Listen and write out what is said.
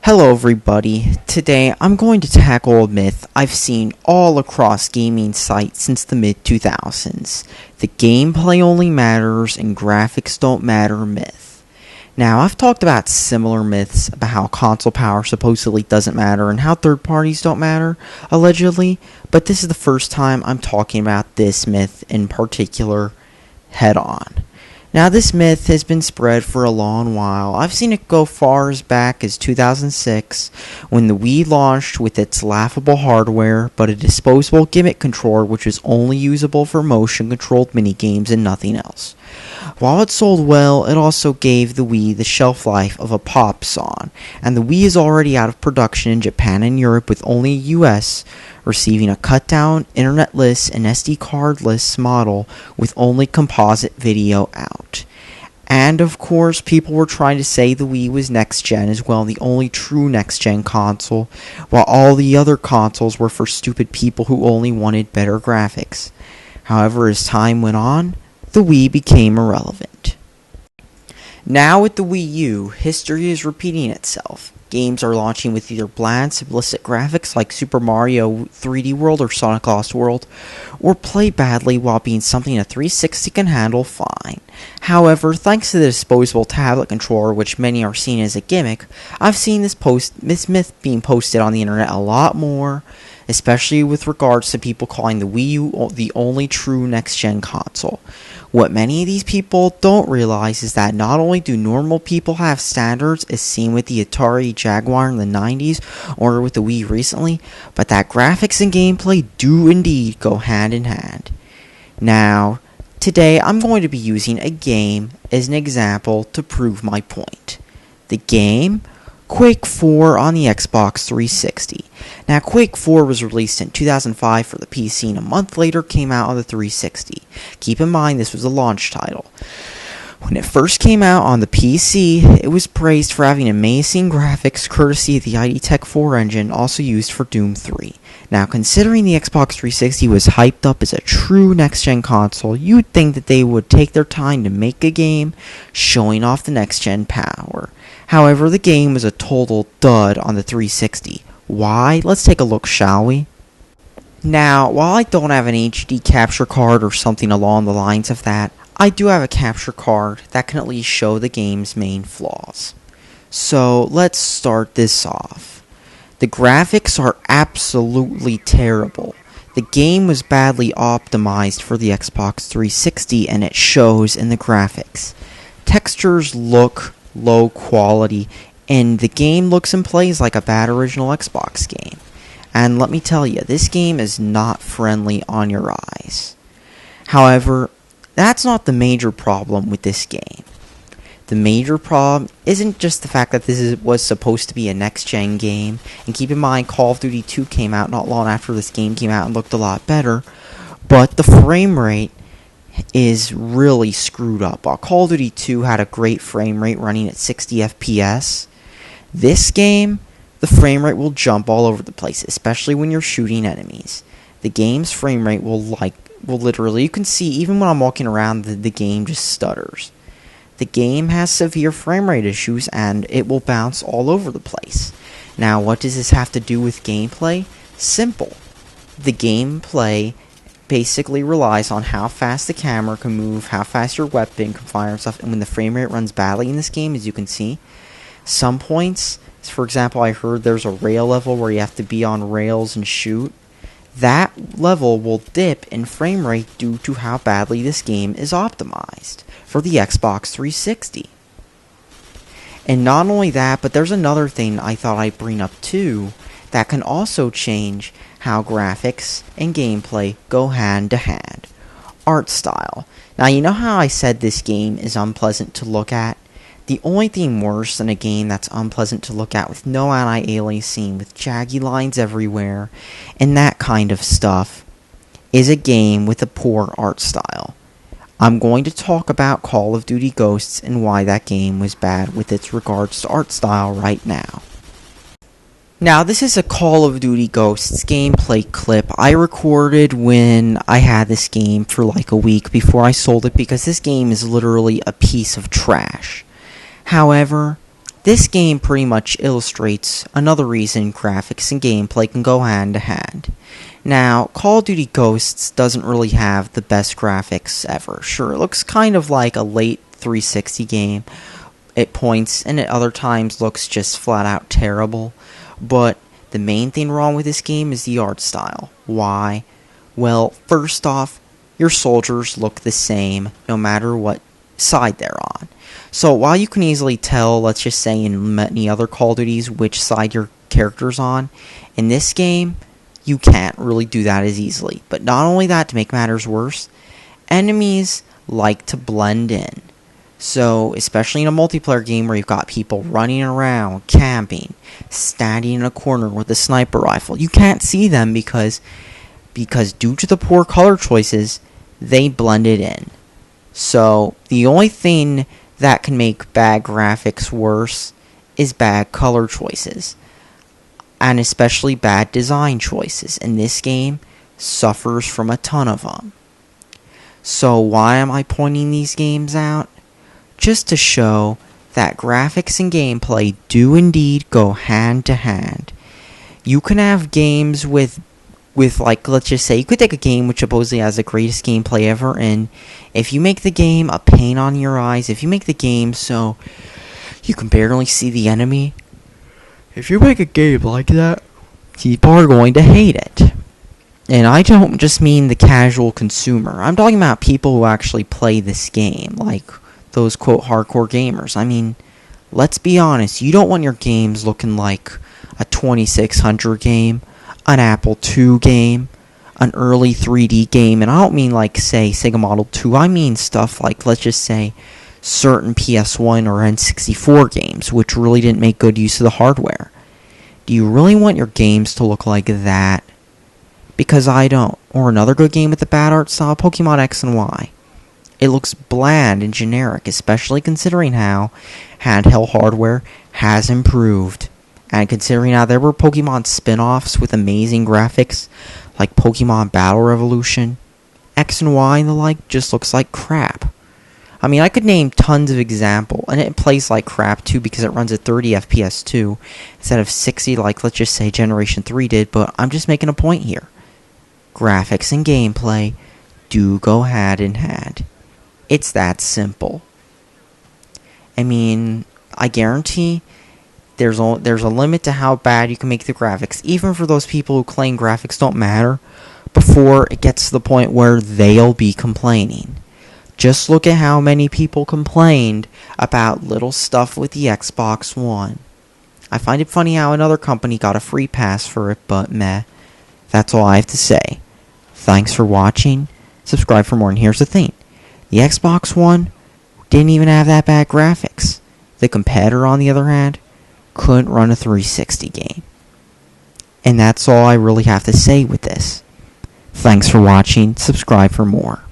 Hello everybody, today I'm going to tackle a myth I've seen all across gaming sites since the mid-2000s. The gameplay only matters and graphics don't matter myth. Now, I've talked about similar myths about how console power supposedly doesn't matter and how third parties don't matter, allegedly, but this is the first time I'm talking about this myth in particular head on. Now, this myth has been spread for a long while. I've seen it go far as back as 2006, when the Wii launched with its laughable hardware, but a disposable gimmick controller which was only usable for motion-controlled minigames and nothing else. While it sold well, it also gave the Wii the shelf life of a pop song, and the Wii is already out of production in Japan and Europe, with only US receiving a cut-down, internet-less, and SD card-less model with only composite video out. And of course, people were trying to say the Wii was next-gen as well, the only true next-gen console, while all the other consoles were for stupid people who only wanted better graphics. However, as time went on, the Wii became irrelevant. Now with the Wii U, history is repeating itself. Games are launching with either bland, simplistic graphics like Super Mario 3D World or Sonic Lost World, or play badly while being something a 360 can handle fine. However, thanks to the disposable tablet controller, which many are seeing as a gimmick, I've seen this myth being posted on the internet a lot more, especially with regards to people calling the Wii U the only true next-gen console. What many of these people don't realize is that not only do normal people have standards as seen with the Atari Jaguar in the 90s or with the Wii recently, but that graphics and gameplay do indeed go hand in hand. Now, today I'm going to be using a game as an example to prove my point. The game? Quake 4 on the Xbox 360. Now, Quake 4 was released in 2005 for the PC and a month later came out on the 360. Keep in mind this was a launch title. When it first came out on the PC, it was praised for having amazing graphics courtesy of the ID Tech 4 engine, also used for Doom 3. Now, considering the Xbox 360 was hyped up as a true next-gen console, you'd think that they would take their time to make a game showing off the next-gen power. However, the game was a total dud on the 360. Why? Let's take a look, shall we? Now, while I don't have an HD capture card or something along the lines of that, I do have a capture card that can at least show the game's main flaws. So, let's start this off. The graphics are absolutely terrible. The game was badly optimized for the Xbox 360 and it shows in the graphics. Textures look low quality, and the game looks and plays like a bad original Xbox game. And let me tell you, this game is not friendly on your eyes. However, that's not the major problem with this game. The major problem isn't just the fact that was supposed to be a next-gen game, and keep in mind Call of Duty 2 came out not long after this game came out and looked a lot better, but the frame rate is really screwed up. While Call of Duty 2 had a great frame rate running at 60 FPS, this game, the frame rate will jump all over the place, especially when you're shooting enemies. The game's frame rate will literally, you can see even when I'm walking around, the game just stutters. The game has severe frame rate issues and it will bounce all over the place. Now, what does this have to do with gameplay? Simple. The gameplay basically relies on how fast the camera can move, how fast your weapon can fire and stuff, and when the frame rate runs badly in this game, as you can see, some points, for example, I heard there's a rail level where you have to be on rails and shoot. That level will dip in frame rate due to how badly this game is optimized for the Xbox 360. And not only that, but there's another thing I thought I'd bring up too that can also change how graphics and gameplay go hand to hand. Art style. Now, you know how I said this game is unpleasant to look at? The only thing worse than a game that's unpleasant to look at with no anti-aliasing, with jaggy lines everywhere, and that kind of stuff, is a game with a poor art style. I'm going to talk about Call of Duty Ghosts and why that game was bad with its regards to art style right now. Now, this is a Call of Duty Ghosts gameplay clip I recorded when I had this game for like a week before I sold it, because this game is literally a piece of trash. However, This game pretty much illustrates another reason graphics and gameplay can go hand to hand. Now, Call of Duty Ghosts doesn't really have the best graphics ever. Sure, it looks kind of like a late 360 game at points, and at other times looks just flat out terrible. But the main thing wrong with this game is the art style. Why? Well, first off, your soldiers look the same no matter what side they're on. So while you can easily tell, let's just say in many other Call of Duties, which side your character's on, in this game, you can't really do that as easily. But not only that, to make matters worse, enemies like to blend in. So, especially in a multiplayer game where you've got people running around, camping, standing in a corner with a sniper rifle, you can't see them because due to the poor color choices, they blended in. So, the only thing that can make bad graphics worse is bad color choices, and especially bad design choices, and this game suffers from a ton of them. So why am I pointing these games out? Just to show that graphics and gameplay do indeed go hand to hand. You can have games with like, let's just say, you could take a game which supposedly has the greatest gameplay ever, and if you make the game a pain on your eyes, if you make the game so you can barely see the enemy, if you make a game like that, people are going to hate it. And I don't just mean the casual consumer. I'm talking about people who actually play this game, like those, quote, hardcore gamers. I mean, let's be honest, you don't want your games looking like a 2600 game, an Apple II game, an early 3D game, and I don't mean like, say, Sega Model 2, I mean stuff like, let's just say, certain PS1 or N64 games, which really didn't make good use of the hardware. Do you really want your games to look like that? Because I don't. Or another good game with a bad art style, Pokemon X and Y. It looks bland and generic, especially considering how handheld hardware has improved. And considering how there were Pokemon spin-offs with amazing graphics, like Pokemon Battle Revolution, X and Y and the like just looks like crap. I mean, I could name tons of examples, and it plays like crap too because it runs at 30 FPS too, instead of 60 like, let's just say, Generation 3 did, but I'm just making a point here. Graphics and gameplay do go hand in hand. It's that simple. I mean, I guarantee there's a limit to how bad you can make the graphics, even for those people who claim graphics don't matter, before it gets to the point where they'll be complaining. Just look at how many people complained about little stuff with the Xbox One. I find it funny how another company got a free pass for it, but meh. That's all I have to say. Thanks for watching. Subscribe for more, and here's the thing. The Xbox One didn't even have that bad graphics. The competitor, on the other hand, couldn't run a 360 game. And that's all I really have to say with this. Thanks for watching. Subscribe for more.